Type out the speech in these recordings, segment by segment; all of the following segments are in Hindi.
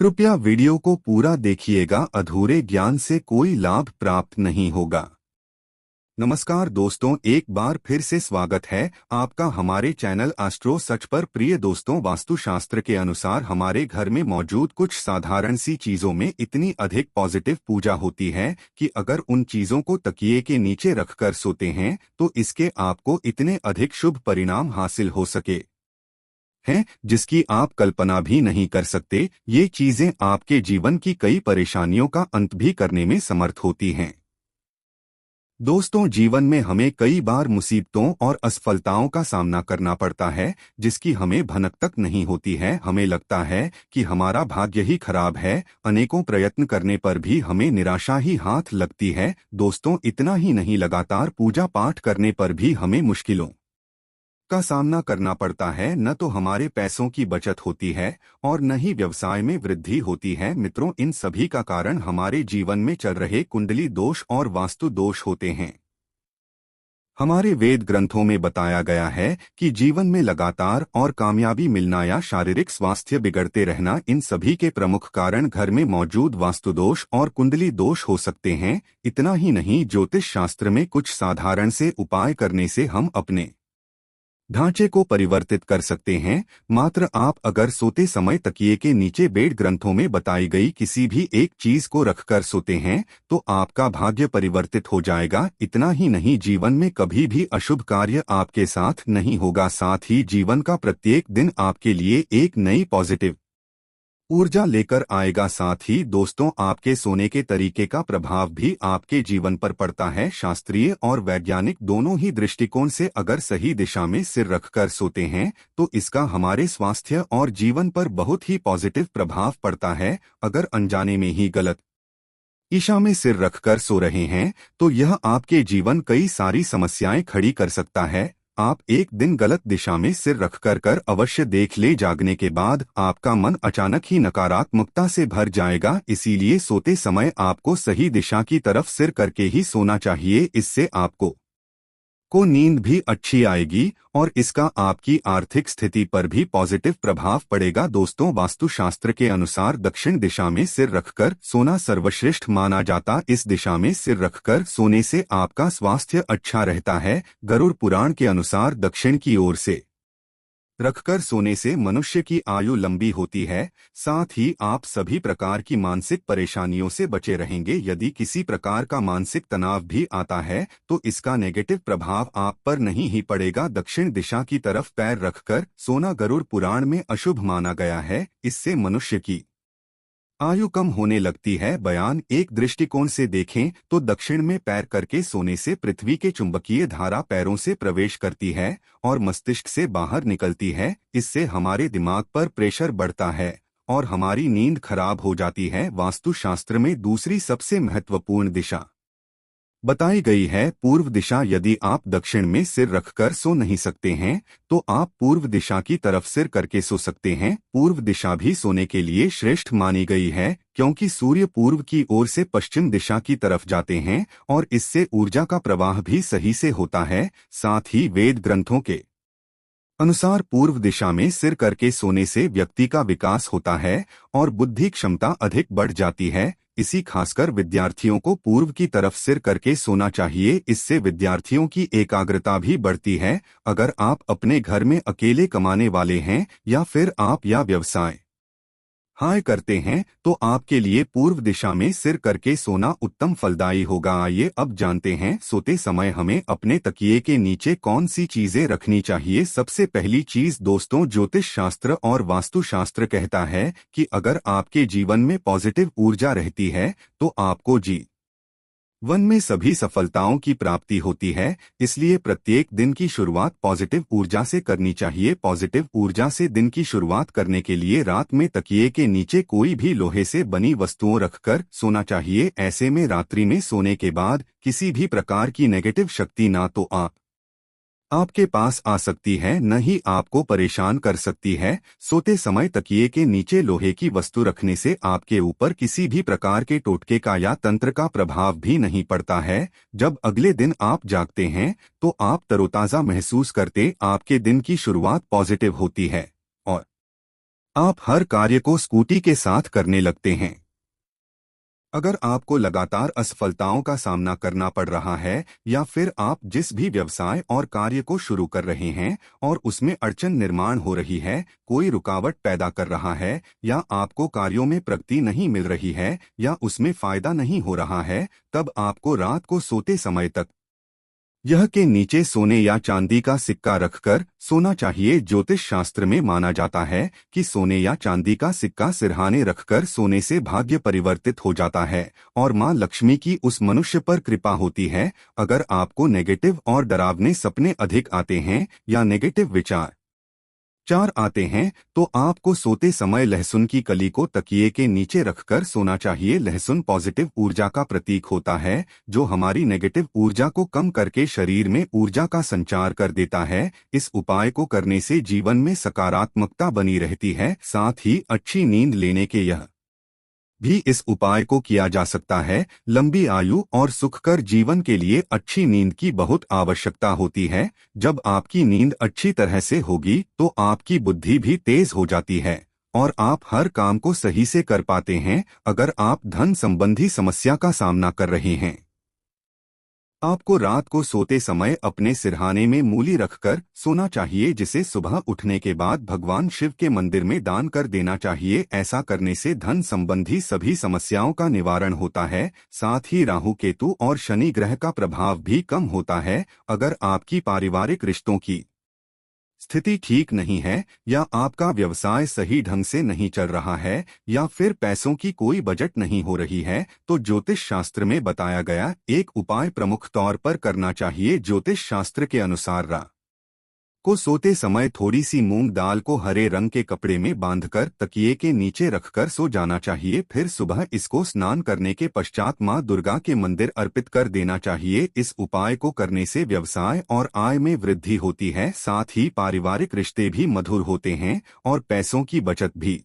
कृपया वीडियो को पूरा देखिएगा, अधूरे ज्ञान से कोई लाभ प्राप्त नहीं होगा। नमस्कार दोस्तों, एक बार फिर से स्वागत है आपका हमारे चैनल एस्ट्रो सच पर। प्रिय दोस्तों, वास्तुशास्त्र के अनुसार हमारे घर में मौजूद कुछ साधारण सी चीजों में इतनी अधिक पॉजिटिव पूजा होती है कि अगर उन चीजों को तकिए के नीचे रखकर सोते हैं तो इसके आपको इतने अधिक शुभ परिणाम हासिल हो सके हैं जिसकी आप कल्पना भी नहीं कर सकते। ये चीजें आपके जीवन की कई परेशानियों का अंत भी करने में समर्थ होती हैं। दोस्तों, जीवन में हमें कई बार मुसीबतों और असफलताओं का सामना करना पड़ता है जिसकी हमें भनक तक नहीं होती है। हमें लगता है कि हमारा भाग्य ही खराब है। अनेकों प्रयत्न करने पर भी हमें निराशा ही हाथ लगती है। दोस्तों, इतना ही नहीं, लगातार पूजा पाठ करने पर भी हमें मुश्किलों का सामना करना पड़ता है। न तो हमारे पैसों की बचत होती है और न ही व्यवसाय में वृद्धि होती है। मित्रों, इन सभी का कारण हमारे जीवन में चल रहे कुंडली दोष और वास्तु दोष होते हैं। हमारे वेद ग्रंथों में बताया गया है कि जीवन में लगातार और कामयाबी मिलना या शारीरिक स्वास्थ्य बिगड़ते रहना, इन सभी के प्रमुख कारण घर में मौजूद वास्तु दोष और कुंडली दोष हो सकते हैं। इतना ही नहीं, ज्योतिष शास्त्र में कुछ साधारण से उपाय करने से हम अपने ढांचे को परिवर्तित कर सकते हैं। मात्र आप अगर सोते समय तकिए के नीचे वेद ग्रंथों में बताई गई किसी भी एक चीज को रखकर सोते हैं तो आपका भाग्य परिवर्तित हो जाएगा। इतना ही नहीं, जीवन में कभी भी अशुभ कार्य आपके साथ नहीं होगा। साथ ही जीवन का प्रत्येक दिन आपके लिए एक नई पॉजिटिव ऊर्जा लेकर आएगा। साथ ही दोस्तों, आपके सोने के तरीके का प्रभाव भी आपके जीवन पर पड़ता है। शास्त्रीय और वैज्ञानिक दोनों ही दृष्टिकोण से अगर सही दिशा में सिर रखकर सोते हैं तो इसका हमारे स्वास्थ्य और जीवन पर बहुत ही पॉजिटिव प्रभाव पड़ता है। अगर अनजाने में ही गलत दिशा में सिर रखकर सो रहे हैं तो यह आपके जीवन कई सारी समस्याएं खड़ी कर सकता है। आप एक दिन गलत दिशा में सिर रखकर अवश्य देख ले, जागने के बाद आपका मन अचानक ही नकारात्मकता से भर जाएगा। इसीलिए सोते समय आपको सही दिशा की तरफ सिर करके ही सोना चाहिए। इससे आपको नींद भी अच्छी आएगी और इसका आपकी आर्थिक स्थिति पर भी पॉजिटिव प्रभाव पड़ेगा। दोस्तों, वास्तुशास्त्र के अनुसार दक्षिण दिशा में सिर रखकर सोना सर्वश्रेष्ठ माना जाता। इस दिशा में सिर रखकर सोने से आपका स्वास्थ्य अच्छा रहता है। गरुड़ पुराण के अनुसार दक्षिण की ओर से रखकर सोने से मनुष्य की आयु लंबी होती है। साथ ही आप सभी प्रकार की मानसिक परेशानियों से बचे रहेंगे। यदि किसी प्रकार का मानसिक तनाव भी आता है तो इसका नेगेटिव प्रभाव आप पर नहीं ही पड़ेगा। दक्षिण दिशा की तरफ पैर रखकर सोना गरुड़ पुराण में अशुभ माना गया है। इससे मनुष्य की आयु कम होने लगती है। बयान एक दृष्टिकोण से देखें तो दक्षिण में पैर करके सोने से पृथ्वी के चुंबकीय धारा पैरों से प्रवेश करती है और मस्तिष्क से बाहर निकलती है। इससे हमारे दिमाग पर प्रेशर बढ़ता है और हमारी नींद खराब हो जाती है। वास्तुशास्त्र में दूसरी सबसे महत्वपूर्ण दिशा बताई गई है पूर्व दिशा। यदि आप दक्षिण में सिर रखकर सो नहीं सकते हैं तो आप पूर्व दिशा की तरफ सिर करके सो सकते हैं। पूर्व दिशा भी सोने के लिए श्रेष्ठ मानी गई है क्योंकि सूर्य पूर्व की ओर से पश्चिम दिशा की तरफ जाते हैं और इससे ऊर्जा का प्रवाह भी सही से होता है। साथ ही वेद ग्रंथों के अनुसार पूर्व दिशा में सिर करके सोने से व्यक्ति का विकास होता है और बुद्धि क्षमता अधिक बढ़ जाती है। इसी खासकर विद्यार्थियों को पूर्व की तरफ सिर करके सोना चाहिए। इससे विद्यार्थियों की एकाग्रता भी बढ़ती है। अगर आप अपने घर में अकेले कमाने वाले हैं या फिर आप या व्यवसाय करते हैं तो आपके लिए पूर्व दिशा में सिर करके सोना उत्तम फलदायी होगा। आइए अब जानते हैं सोते समय हमें अपने तकिए के नीचे कौन सी चीजें रखनी चाहिए। सबसे पहली चीज दोस्तों, ज्योतिष शास्त्र और वास्तुशास्त्र कहता है कि अगर आपके जीवन में पॉजिटिव ऊर्जा रहती है तो आपको वन में सभी सफलताओं की प्राप्ति होती है। इसलिए प्रत्येक दिन की शुरुआत पॉजिटिव ऊर्जा से करनी चाहिए। पॉजिटिव ऊर्जा से दिन की शुरुआत करने के लिए रात में तकिए के नीचे कोई भी लोहे से बनी वस्तुओं रखकर सोना चाहिए। ऐसे में रात्रि में सोने के बाद किसी भी प्रकार की नेगेटिव शक्ति ना तो आपके पास आ सकती है, न ही आपको परेशान कर सकती है। सोते समय तकिए के नीचे लोहे की वस्तु रखने से आपके ऊपर किसी भी प्रकार के टोटके का या तंत्र का प्रभाव भी नहीं पड़ता है। जब अगले दिन आप जागते हैं तो आप तरोताजा महसूस करते, आपके दिन की शुरुआत पॉजिटिव होती है और आप हर कार्य को स्कूटी के साथ करने लगते हैं। अगर आपको लगातार असफलताओं का सामना करना पड़ रहा है या फिर आप जिस भी व्यवसाय और कार्य को शुरू कर रहे हैं और उसमें अड़चन निर्माण हो रही है, कोई रुकावट पैदा कर रहा है या आपको कार्यों में प्रगति नहीं मिल रही है या उसमें फायदा नहीं हो रहा है, तब आपको रात को सोते समय तक यह के नीचे सोने या चांदी का सिक्का रखकर सोना चाहिए। ज्योतिष शास्त्र में माना जाता है कि सोने या चांदी का सिक्का सिरहाने रखकर सोने से भाग्य परिवर्तित हो जाता है और मां लक्ष्मी की उस मनुष्य पर कृपा होती है। अगर आपको नेगेटिव और डरावने सपने अधिक आते हैं या नेगेटिव विचार चार आते हैं तो आपको सोते समय लहसुन की कली को तकिए के नीचे रखकर सोना चाहिए। लहसुन पॉजिटिव ऊर्जा का प्रतीक होता है जो हमारी नेगेटिव ऊर्जा को कम करके शरीर में ऊर्जा का संचार कर देता है। इस उपाय को करने से जीवन में सकारात्मकता बनी रहती है। साथ ही अच्छी नींद लेने के यह भी इस उपाय को किया जा सकता है। लंबी आयु और सुखकर जीवन के लिए अच्छी नींद की बहुत आवश्यकता होती है। जब आपकी नींद अच्छी तरह से होगी तो आपकी बुद्धि भी तेज हो जाती है और आप हर काम को सही से कर पाते हैं। अगर आप धन संबंधी समस्या का सामना कर रहे हैं, आपको रात को सोते समय अपने सिरहाने में मूली रखकर सोना चाहिए, जिसे सुबह उठने के बाद भगवान शिव के मंदिर में दान कर देना चाहिए। ऐसा करने से धन संबंधी सभी समस्याओं का निवारण होता है। साथ ही राहु केतु और शनि ग्रह का प्रभाव भी कम होता है। अगर आपकी पारिवारिक रिश्तों की स्थिति ठीक नहीं है या आपका व्यवसाय सही ढंग से नहीं चल रहा है या फिर पैसों की कोई बजट नहीं हो रही है, तो ज्योतिष शास्त्र में बताया गया एक उपाय प्रमुख तौर पर करना चाहिए। ज्योतिष शास्त्र के अनुसार रात को सोते समय थोड़ी सी मूंग दाल को हरे रंग के कपड़े में बांधकर तकिए के नीचे रखकर सो जाना चाहिए। फिर सुबह इसको स्नान करने के पश्चात मां दुर्गा के मंदिर अर्पित कर देना चाहिए। इस उपाय को करने से व्यवसाय और आय में वृद्धि होती है। साथ ही पारिवारिक रिश्ते भी मधुर होते हैं और पैसों की बचत भी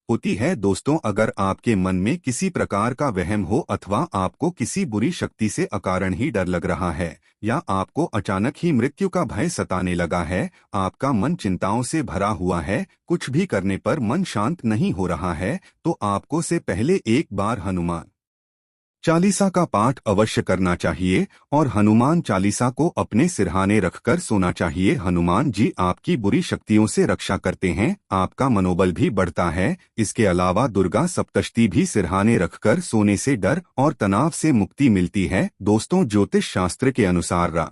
होती है। दोस्तों, अगर आपके मन में किसी प्रकार का वहम हो अथवा आपको किसी बुरी शक्ति से अकारण ही डर लग रहा है या आपको अचानक ही मृत्यु का भय सताने लगा है, आपका मन चिंताओं से भरा हुआ है, कुछ भी करने पर मन शांत नहीं हो रहा है, तो आपको से पहले एक बार हनुमान चालीसा का पाठ अवश्य करना चाहिए और हनुमान चालीसा को अपने सिरहाने रखकर सोना चाहिए। हनुमान जी आपकी बुरी शक्तियों से रक्षा करते हैं, आपका मनोबल भी बढ़ता है। इसके अलावा दुर्गा सप्तशती भी सिरहाने रखकर सोने से डर और तनाव से मुक्ति मिलती है। दोस्तों, ज्योतिष शास्त्र के अनुसार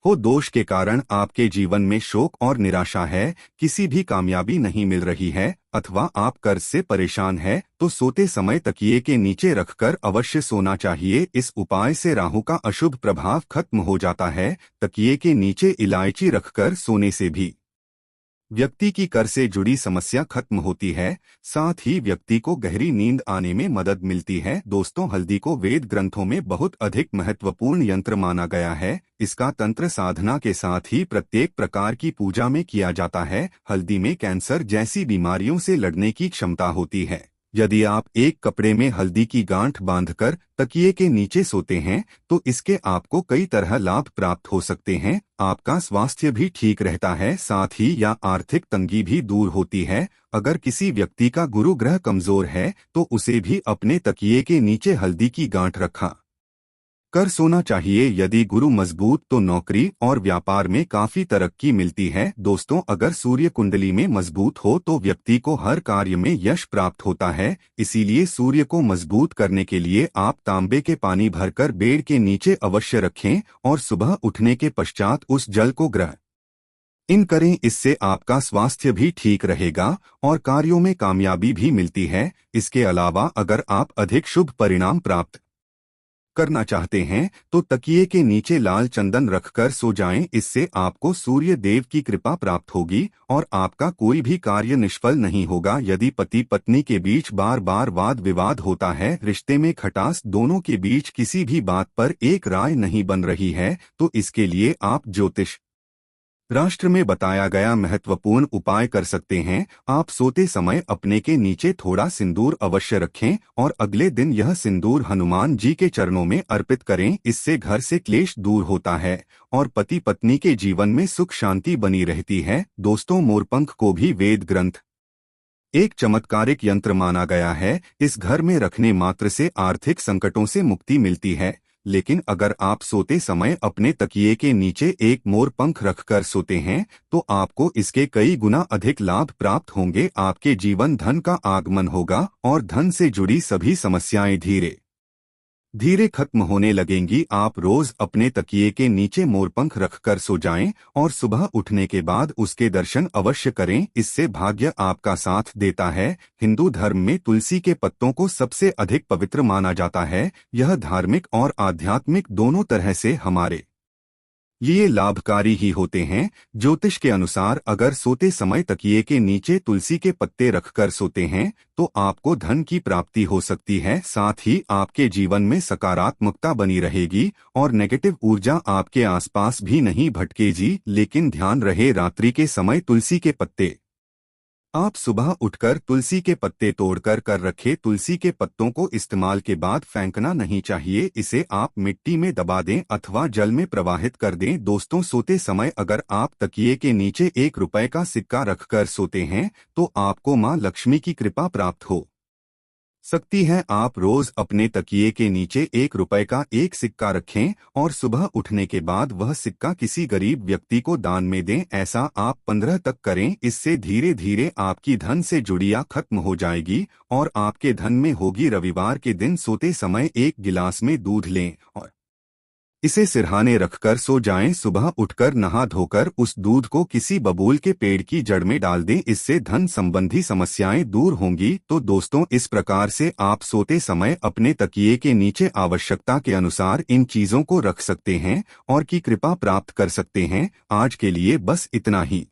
हो दोष के कारण आपके जीवन में शोक और निराशा है, किसी भी कामयाबी नहीं मिल रही है अथवा आप कर्ज से परेशान है, तो सोते समय तकिए के नीचे रखकर अवश्य सोना चाहिए। इस उपाय से राहु का अशुभ प्रभाव खत्म हो जाता है। तकिए के नीचे इलायची रखकर सोने से भी व्यक्ति की कर से जुड़ी समस्या खत्म होती है। साथ ही व्यक्ति को गहरी नींद आने में मदद मिलती है। दोस्तों, हल्दी को वेद ग्रंथों में बहुत अधिक महत्वपूर्ण यंत्र माना गया है। इसका तंत्र साधना के साथ ही प्रत्येक प्रकार की पूजा में किया जाता है। हल्दी में कैंसर जैसी बीमारियों से लड़ने की क्षमता होती है। यदि आप एक कपड़े में हल्दी की गांठ बांधकर तकिए के नीचे सोते हैं तो इसके आपको कई तरह लाभ प्राप्त हो सकते हैं। आपका स्वास्थ्य भी ठीक रहता है, साथ ही या आर्थिक तंगी भी दूर होती है। अगर किसी व्यक्ति का गुरु ग्रह कमजोर है तो उसे भी अपने तकिए के नीचे हल्दी की गांठ रखा कर सोना चाहिए। यदि गुरु मजबूत तो नौकरी और व्यापार में काफी तरक्की मिलती है। दोस्तों, अगर सूर्य कुंडली में मजबूत हो तो व्यक्ति को हर कार्य में यश प्राप्त होता है। इसीलिए सूर्य को मजबूत करने के लिए आप तांबे के पानी भरकर बेड़ के नीचे अवश्य रखें और सुबह उठने के पश्चात उस जल को ग्रहण इन करें। इससे आपका स्वास्थ्य भी ठीक रहेगा और कार्यों में कामयाबी भी मिलती है। इसके अलावा अगर आप अधिक शुभ परिणाम प्राप्त करना चाहते हैं तो तकिए के नीचे लाल चंदन रखकर सो जाएं। इससे आपको सूर्य देव की कृपा प्राप्त होगी और आपका कोई भी कार्य निष्फल नहीं होगा। यदि पति पत्नी के बीच बार बार वाद विवाद होता है, रिश्ते में खटास, दोनों के बीच किसी भी बात पर एक राय नहीं बन रही है, तो इसके लिए आप ज्योतिष राष्ट्र में बताया गया महत्वपूर्ण उपाय कर सकते हैं। आप सोते समय अपने के नीचे थोड़ा सिंदूर अवश्य रखें और अगले दिन यह सिंदूर हनुमान जी के चरणों में अर्पित करें। इससे घर से क्लेश दूर होता है और पति पत्नी के जीवन में सुख शांति बनी रहती है। दोस्तों, मोरपंख को भी वेद ग्रंथ एक चमत्कारिक यंत्र माना गया है। इस घर में रखने मात्र से आर्थिक संकटों से मुक्ति मिलती है। लेकिन अगर आप सोते समय अपने तकिए के नीचे एक मोर पंख रखकर सोते हैं तो आपको इसके कई गुना अधिक लाभ प्राप्त होंगे। आपके जीवन धन का आगमन होगा और धन से जुड़ी सभी समस्याएं धीरे धीरे खत्म होने लगेंगी। आप रोज अपने तकिए के नीचे मोरपंख रखकर सो जाएं और सुबह उठने के बाद उसके दर्शन अवश्य करें। इससे भाग्य आपका साथ देता है। हिंदू धर्म में तुलसी के पत्तों को सबसे अधिक पवित्र माना जाता है। यह धार्मिक और आध्यात्मिक दोनों तरह से हमारे लिए लाभकारी ही होते हैं। ज्योतिष के अनुसार अगर सोते समय तकिए के नीचे तुलसी के पत्ते रखकर सोते हैं तो आपको धन की प्राप्ति हो सकती है। साथ ही आपके जीवन में सकारात्मकता बनी रहेगी और नेगेटिव ऊर्जा आपके आसपास भी नहीं भटकेगी। लेकिन ध्यान रहे, रात्रि के समय तुलसी के पत्ते आप सुबह उठकर तुलसी के पत्ते तोड़कर कर रखे तुलसी के पत्तों को इस्तेमाल के बाद फेंकना नहीं चाहिए। इसे आप मिट्टी में दबा दें अथवा जल में प्रवाहित कर दें। दोस्तों, सोते समय अगर आप तकिए के नीचे ₹1 का सिक्का रखकर सोते हैं तो आपको मां लक्ष्मी की कृपा प्राप्त हो सकती है। आप रोज अपने तकिए के नीचे ₹1 का एक सिक्का रखें और सुबह उठने के बाद वह सिक्का किसी गरीब व्यक्ति को दान में दें। ऐसा आप 15 तक करें। इससे धीरे धीरे आपकी धन से जुड़ियां खत्म हो जाएगी और आपके धन में होगी। रविवार के दिन सोते समय एक गिलास में दूध लें और इसे सिरहाने रखकर सो जाएं। सुबह उठकर नहा धोकर उस दूध को किसी बबूल के पेड़ की जड़ में डाल दें। इससे धन संबंधी समस्याएं दूर होंगी। तो दोस्तों, इस प्रकार से आप सोते समय अपने तकिए के नीचे आवश्यकता के अनुसार इन चीजों को रख सकते हैं और की कृपा प्राप्त कर सकते हैं। आज के लिए बस इतना ही।